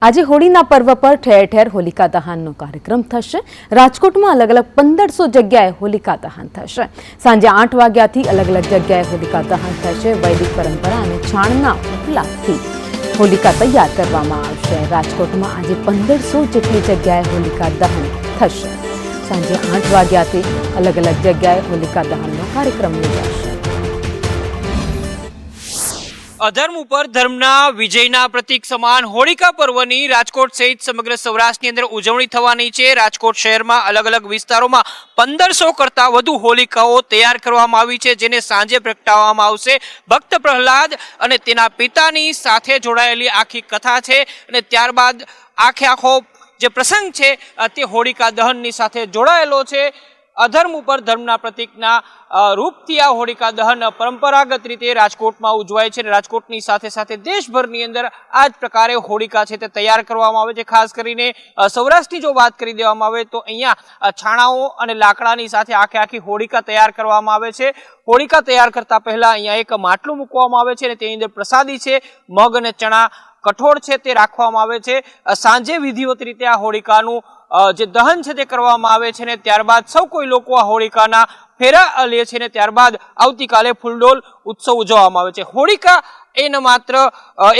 આજે હોળીના પર્વ પર ઠેર ઠેર હોલિકા દહનનો કાર્યક્રમ થશે। રાજકોટમાં અલગ અલગ 1500 જગ્યાએ હોલિકા દહન થશે। સાંજે 8 વાગ્યાથી અલગ અલગ જગ્યાએ હોલિકા દહન થશે। વૈદિક પરંપરા અને છાણના ઉપલાથી હોલિકા તૈયાર કરવામાં આવશે। રાજકોટમાં આજે 1500 જેટલી જગ્યાએ હોલિકા દહન થશે। સાંજે 8 વાગ્યાથી અલગ અલગ જગ્યાએ હોલિકા દહનનો કાર્યક્રમ યોજાશે। અધર્મ ઉપર ધર્મના વિજયના પ્રતીક સમાન હોળિકા પર્વની રાજકોટ સહિત સમગ્ર સૌરાષ્ટ્રની અંદર ઉજવણી થવાની છે। રાજકોટ શહેરમાં અલગ અલગ વિસ્તારોમાં 1500 કરતાં વધુ હોલિકાઓ તૈયાર કરવામાં આવી છે, જેને સાંજે પ્રગટાવવામાં આવશે। ભક્ત પ્રહલાદ અને તેના પિતાની સાથે જોડાયેલી આખી કથા છે અને ત્યારબાદ આખો જે પ્રસંગ છે તે હોળિકા દહનની સાથે જોડાયેલો છે। અધર્મ ઉપર ધર્મના પ્રતીકના રૂપથી આ હોળિકા દહન પરંપરાગત રીતે રાજકોટમાં ઉજવાય છે। રાજકોટની સાથે સાથે દેશભરની અંદર આ જ પ્રકારે હોળિકા છે તે તૈયાર કરવામાં આવે છે। ખાસ કરીને સૌરાષ્ટ્રની જો વાત કરી દેવામાં આવે તો અહીંયા છાણાઓ અને લાકડાની સાથે આખી હોળિકા તૈયાર કરવામાં આવે છે। હોળિકા તૈયાર કરતા પહેલા અહીંયા એક માટલું મૂકવામાં આવે છે અને તેની અંદર પ્રસાદી છે, મગ અને ચણા કઠોળ છે તે રાખવામાં આવે છે। સાંજે વિધિવત રીતે આ હોળિકાનું જે દહન છે તે કરવામાં આવે છે ને ત્યારબાદ સૌ કોઈ લોકો આ હોળિકાના ફેરા લે છે ને ત્યારબાદ આવતીકાલે ફૂલડોલ ઉત્સવ ઉજવવામાં આવે છે। હોળિકા એ ન માત્ર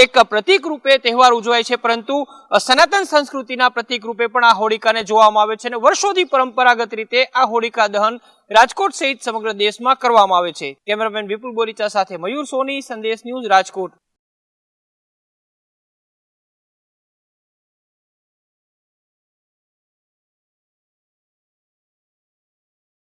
એક પ્રતીક રૂપે તહેવાર ઉજવાય છે, પરંતુ સનાતન સંસ્કૃતિના પ્રતીક રૂપે પણ આ હોળિકાને જોવામાં આવે છે અને વર્ષોથી પરંપરાગત રીતે આ હોળિકા દહન રાજકોટ સહિત સમગ્ર દેશમાં કરવામાં આવે છે। કેમેરામેન વિપુલ બોરીચા સાથે મયુર સોની, સંદેશ ન્યૂઝ, રાજકોટ।